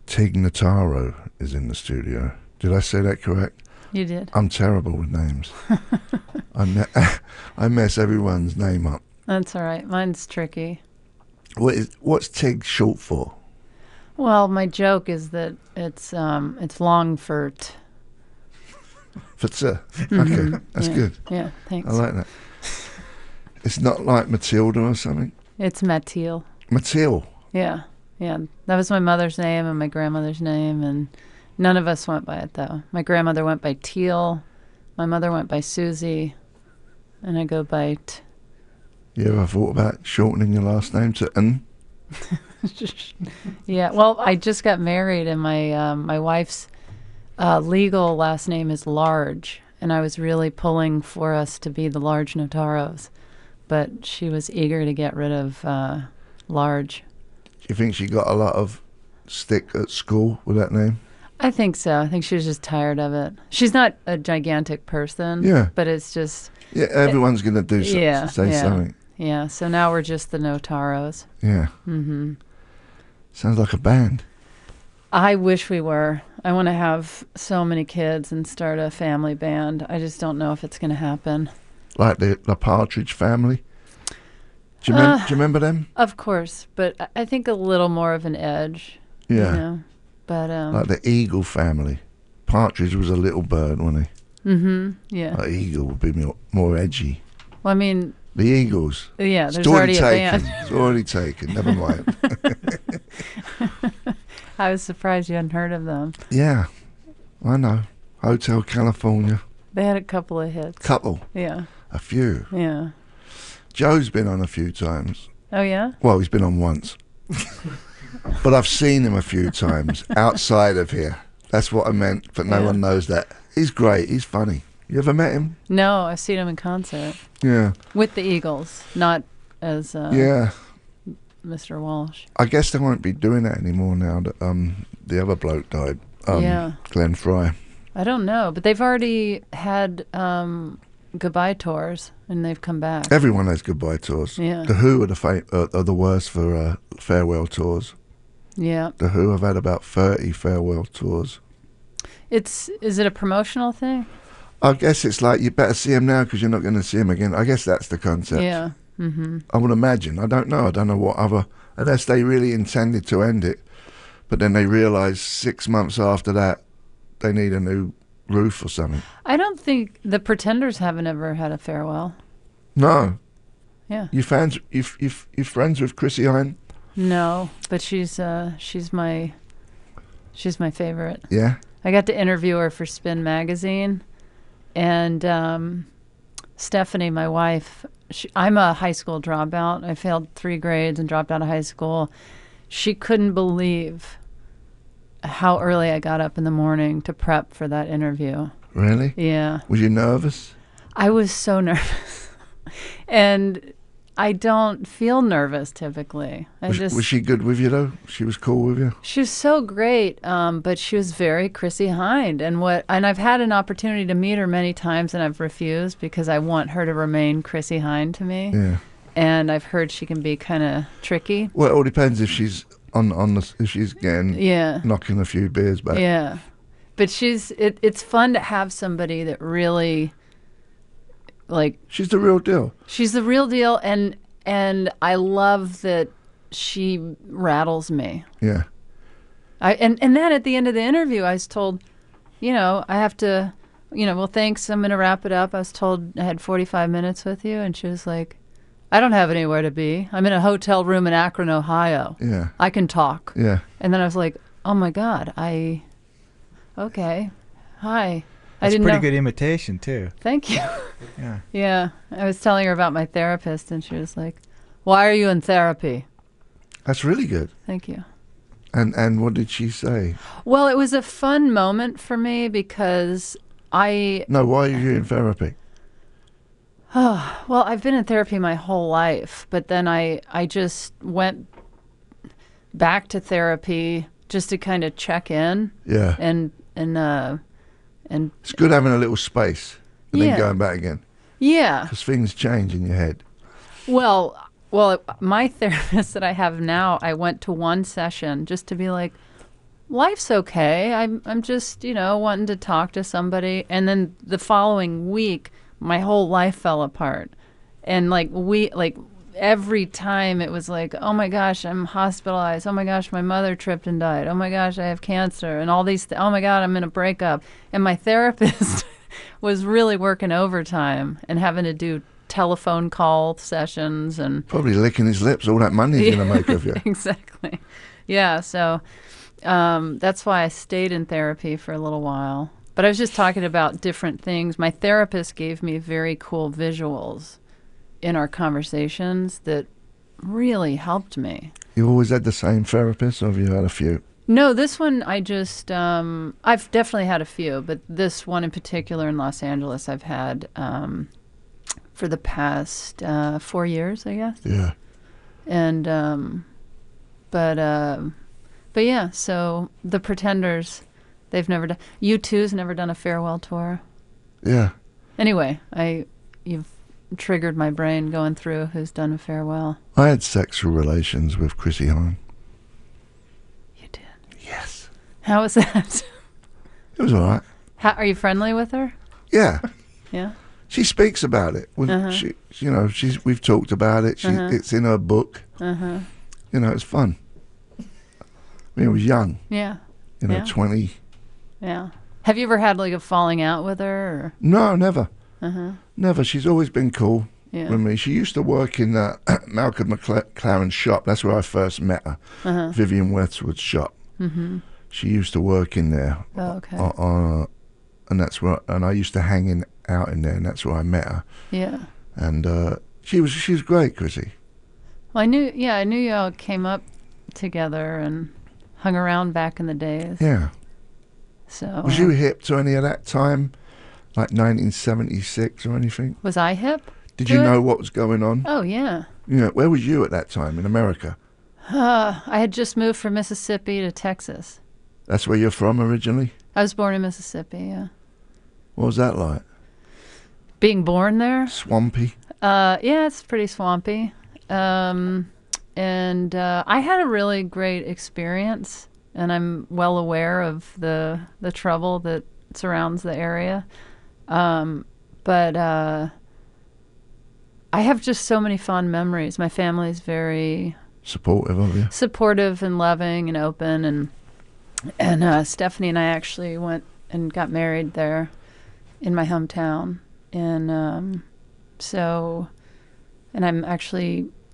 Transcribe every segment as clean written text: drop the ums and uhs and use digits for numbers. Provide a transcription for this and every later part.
Tig Notaro is in the studio. Did I say that correct? You did. I'm terrible with names. I mess everyone's name up. That's all right. Mine's tricky. What's Tig short for? Well, my joke is that it's long for t. For t. Okay, that's yeah. good. Yeah, thanks. I like that. It's not like Matilda or something? It's Matil. Matil? Yeah. That was my mother's name and my grandmother's name, and none of us went by it, though. My grandmother went by Teal, my mother went by Susie, and I go by T. You ever thought about shortening your last name to N? Yeah, well, I just got married, and my wife's legal last name is Large, and I was really pulling for us to be the Large Notaros, but she was eager to get rid of Large. Do you think she got a lot of stick at school with that name? I think so. I think she was just tired of it. She's not a gigantic person, yeah, but it's just... Yeah, everyone's going to do say something. Yeah, so now we're just the Notaros. Yeah. Mm-hmm. Sounds like a band. I wish we were. I want to have so many kids and start a family band. I just don't know if it's going to happen. Like the Partridge Family? Do you remember them? Of course, but I think a little more of an edge. Yeah. You know? But, like the Eagle Family. Partridge was a little bird, wasn't he? Mm-hmm, yeah. Like Eagle would be more edgy. Well, I mean... The Eagles. Yeah, there's already a band. It's already taken. Never mind. I was surprised you hadn't heard of them. Yeah, I know. Hotel California. They had a couple of hits. Couple? Yeah. A few? Yeah. Joe's been on a few times. Oh, yeah? Well, he's been on once. But I've seen him a few times outside of here. That's what I meant, but no one knows that. He's great. He's funny. You ever met him? No, I've seen him in concert. Yeah. With the Eagles, not as Mr. Walsh. I guess they won't be doing that anymore now that the other bloke died. Glenn Fry. I don't know, but they've already had goodbye tours, and they've come back. Everyone has goodbye tours. Yeah. The Who are the worst for farewell tours. Yeah. The Who have had about 30 farewell tours. Is it a promotional thing? I guess it's like you better see him now because you're not going to see him again. I guess that's the concept. Yeah. Mm-hmm. I would imagine. I don't know what other... Unless they really intended to end it. But then they realise 6 months after that they need a new roof or something. I don't think the Pretenders haven't ever had a farewell. No. Yeah. You friends with Chrissy Hine? No, but she's my favorite. Yeah. I got to interview her for Spin Magazine, and Stephanie, my wife, I'm a high school dropout. I failed 3 grades and dropped out of high school. She couldn't believe how early I got up in the morning to prep for that interview. Really? Yeah. Was you nervous? I was so nervous. And I don't feel nervous typically. Was she good with you though? She was cool with you? She was so great, but she was very Chrissy Hine. And I've had an opportunity to meet her many times, and I've refused because I want her to remain Chrissy Hine to me. Yeah. And I've heard she can be kind of tricky. Well, it all depends if she's if she's getting knocking a few beers back. Yeah, but it's fun to have somebody that really. Like, she's the real deal. She's the real deal, and I love that she rattles me. Yeah. And then at the end of the interview, I was told, I have to, well, thanks, I'm going to wrap it up. I was told I had 45 minutes with you, and she was like, I don't have anywhere to be. I'm in a hotel room in Akron, Ohio. Yeah. I can talk. Yeah. And then I was like, oh my God, okay, hi. That's a pretty good imitation, too. Thank you. Yeah. Yeah. I was telling her about my therapist, and she was like, why are you in therapy? That's really good. Thank you. And what did she say? Well, it was a fun moment for me because No, why are you in therapy? Oh, well, I've been in therapy my whole life, but then I just went back to therapy just to kind of check in. Yeah. And it's good having a little space and then going back again. Yeah. Because things change in your head. Well, my therapist that I have now, I went to one session just to be like, life's okay. I'm just, wanting to talk to somebody. And then the following week, my whole life fell apart. And every time it was like, oh my gosh, I'm hospitalized. Oh my gosh, my mother tripped and died. Oh my gosh, I have cancer. And all these, oh my God, I'm in a breakup. And my therapist was really working overtime and having to do telephone call sessions and probably licking his lips. All that money he's going to make of you. Exactly. Yeah. So that's why I stayed in therapy for a little while. But I was just talking about different things. My therapist gave me very cool visuals in our conversations that really helped me. You always had the same therapist, or have you had a few? No, this one I just, I've definitely had a few, but this one in particular in Los Angeles I've had for the past 4 years, I guess. Yeah. And, but yeah, so the Pretenders, they've never done, U2's never done a farewell tour. Yeah. Anyway, you've triggered my brain going through who's done a farewell. I had sexual relations with Chrissy Hine. You did? Yes. How was that? It was all right. Are you friendly with her? Yeah. Yeah. She speaks about it. We've talked about it. It's in her book. It's fun. I mean, it was young. Yeah. 20. Yeah. Have you ever had like a falling out with her? Or? No, never. Never. She's always been cool with me. She used to work in Malcolm McLaren's shop. That's where I first met her. Vivian Westwood's shop. She used to work in there. Oh, okay. And that's where, and I used to hang out in there, and that's where I met her. Yeah. And she was great, Chrissy. Well, I knew you all came up together and hung around back in the days. Yeah. So. Was you hip to any of that time? Like 1976 or anything? Was I hip? Did you know what was going on? Oh, yeah. Where was you at that time in America? I had just moved from Mississippi to Texas. That's where you're from originally? I was born in Mississippi, yeah. What was that like? Being born there? Swampy? Yeah, it's pretty swampy. And I had a really great experience, and I'm well aware of the trouble that surrounds the area. But I have just so many fond memories. My family's very supportive of you. Supportive and loving and open, and Stephanie and I actually went and got married there in my hometown. And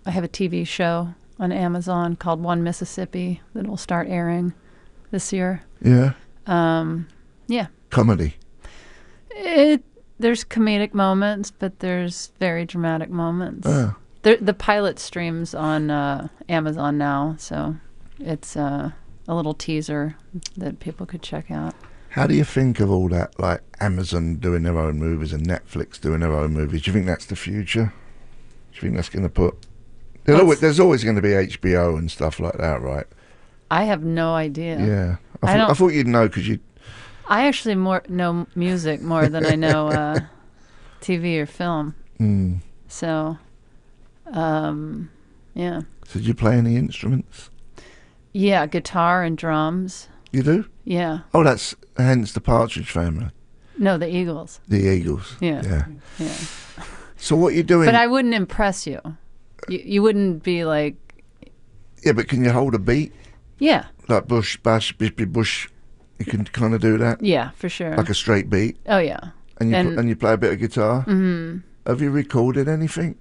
I have a TV show on Amazon called One Mississippi that will start airing this year. Yeah. Yeah. Comedy. There's comedic moments, but there's very dramatic moments. The pilot streams on Amazon now, so it's a little teaser that people could check out. How do you think of all that, like Amazon doing their own movies and Netflix doing their own movies? Do you think that's the future? Do you think that's going to put... There's always going to be HBO and stuff like that, right? I have no idea. Yeah. I thought you'd know because you... I actually know music more than I know TV or film. Mm. So, yeah. So did you play any instruments? Yeah, guitar and drums. You do? Yeah. Oh, that's hence the Partridge Family. No, the Eagles. The Eagles. Yeah. So what are you doing? But I wouldn't impress you. You wouldn't be like... Yeah, but can you hold a beat? Yeah. Like bush, bash, bish, bush. You can kind of do that? Yeah, for sure. Like a straight beat? Oh, yeah. And you play a bit of guitar? Mm-hmm. Have you recorded anything?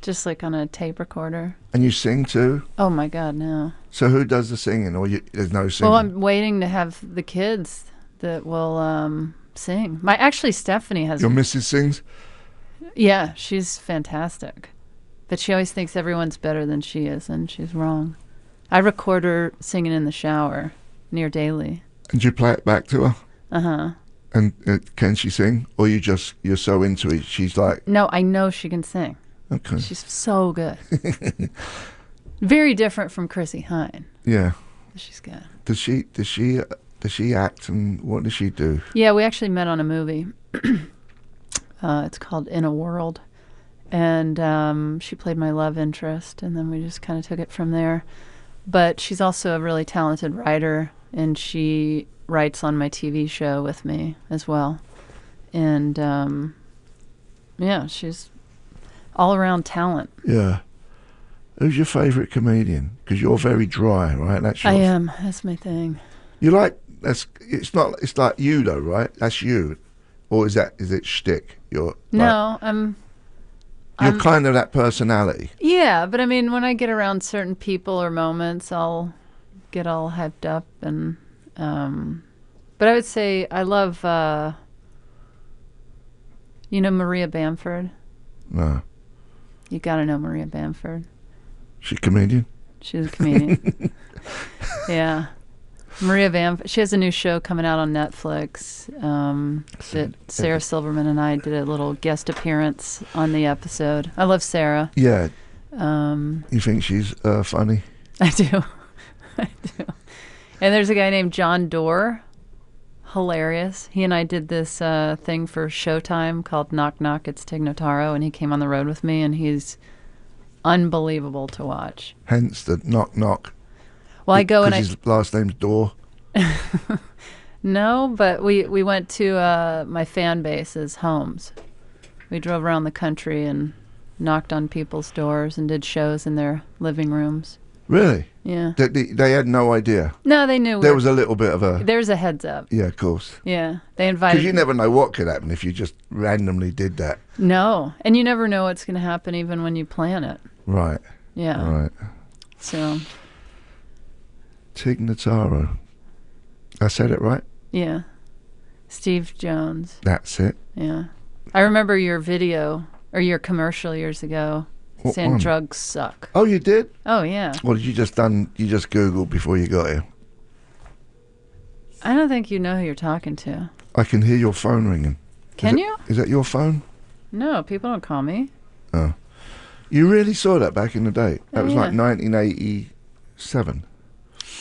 Just like on a tape recorder. And you sing too? Oh my God, no. So who does the singing, or there's no singing? Well, I'm waiting to have the kids that will sing. Actually, Stephanie has... Your missus sings? Yeah, she's fantastic. But she always thinks everyone's better than she is, and she's wrong. I record her singing in the shower near daily. And you play it back to her? Uh-huh. And can she sing? Or you're so into it, she's like... No, I know she can sing. Okay. She's so good. Very different from Chrissy Hine. Yeah. She's good. Does she act, and what does she do? Yeah, we actually met on a movie. It's called In a World. And she played my love interest, and then we just kind of took it from there. But she's also a really talented writer, and she writes on my TV show with me as well. And yeah, she's all around talent. Yeah. Who's your favourite comedian? Because you're very dry, right? That's yours. I am. That's my thing. You like it's not. It's like you though, right? That's you, or is it shtick? You're no. You're kind of that personality. Yeah, but I mean, when I get around certain people or moments, I'll get all hyped up, and but I would say I love Maria Bamford. No. You gotta know Maria Bamford. She's a comedian? She's a comedian. Yeah. Maria Bamford. She has a new show coming out on Netflix that Sarah Silverman and I did a little guest appearance on the episode. I love Sarah. Yeah. You think she's funny? I do. I do. And there's a guy named John Doerr. Hilarious. He and I did this thing for Showtime called Knock Knock, It's Tig Notaro, and he came on the road with me, and he's unbelievable to watch. Hence the knock knock. Well, I go and his last name's Door. No, but we went to my fan base's homes. We drove around the country and knocked on people's doors and did shows in their living rooms. Really? Yeah. They had no idea. No, they knew. There was a little bit of a. There's a heads up. Yeah, of course. Yeah, they invited. Because you never know what could happen if you just randomly did that. No, and you never know what's going to happen even when you plan it. Right. Yeah. Right. So. Tig Notaro. I said it right? Yeah. Steve Jones. That's it. Yeah. I remember your video or your commercial years ago. What saying one? Drugs suck. Oh, you did? Oh, yeah. What did you just done? You just Googled before you got here. I don't think you know who you're talking to. I can hear your phone ringing. Can you? Is that your phone? No, people don't call me. Oh. You really saw that back in the day? That was yeah. like 1987.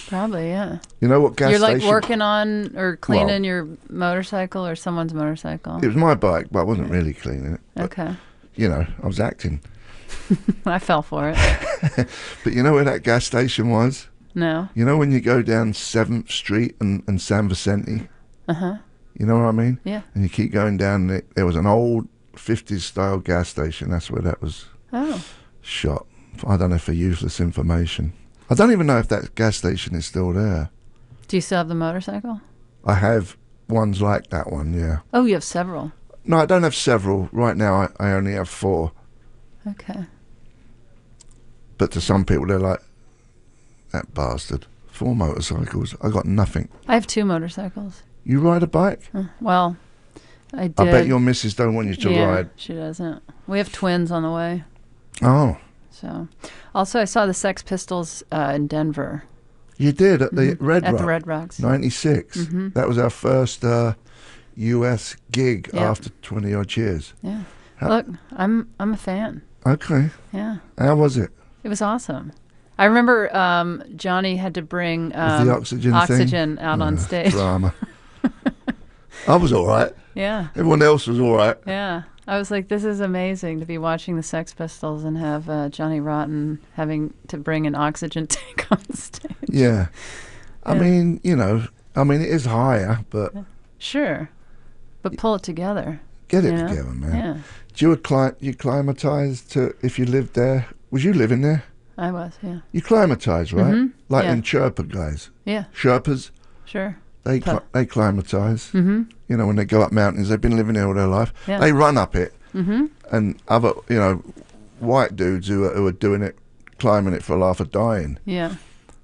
Probably, yeah. You know what gas You're station? like working on or cleaning your motorcycle or someone's motorcycle. It was my bike, but I wasn't really cleaning it. But, okay. You know, I was acting. I fell for it. But you know where that gas station was? No. You know when you go down 7th Street and San Vicente? Uh-huh. You know what I mean? Yeah. And you keep going down, there was an old 50s style gas station. That's where that was shot. I don't know, for useless information. I don't even know if that gas station is still there. Do you still have the motorcycle? I have ones like that one, yeah. Oh, you have several. No, I don't have several. Right now, I only have 4. Okay. But to some people, they're like, that bastard. 4 motorcycles. I got nothing. I have 2 motorcycles. You ride a bike? Well, I did. I bet your missus don't want you to ride. She doesn't. We have twins on the way. Oh. So, also I saw the Sex Pistols in Denver. You did at the Red Rock. At the Red Rocks. 96. Mm-hmm. That was our first U.S. gig after 20 odd years. Yeah. Look, I'm a fan. Okay. Yeah. How was it? It was awesome. I remember Johnny had to bring the oxygen out on stage. Drama. I was all right. Yeah. Everyone else was all right. Yeah. I was like, this is amazing to be watching the Sex Pistols and have Johnny Rotten having to bring an oxygen tank on stage. Yeah. I mean, it is higher, but... Sure. But pull it together. Get it together, man. Yeah. Do you acclimatise to, if you lived there? Was you living there? I was, yeah. You acclimatise, right? Mm-hmm. Like in Sherpa guys. Yeah. Sherpas. Sure. They acclimatise. Mm-hmm. You know, when they go up mountains, they've been living there all their life. Yeah. They run up it. Mm-hmm. And other, white dudes who are doing it, climbing it for a laugh, are dying. Yeah.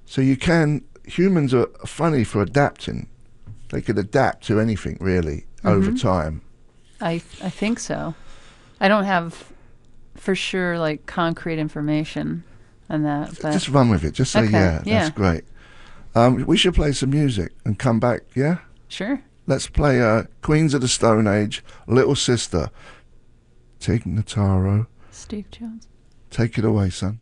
So humans are funny for adapting. They could adapt to anything, really, over time. I think so. I don't have, for sure, like, concrete information on that. But just run with it. Just say, that's great. We should play some music and come back, yeah? Sure. Let's play Queens of the Stone Age, Little Sister. Tig Notaro. Steve Jones. Take it away, son.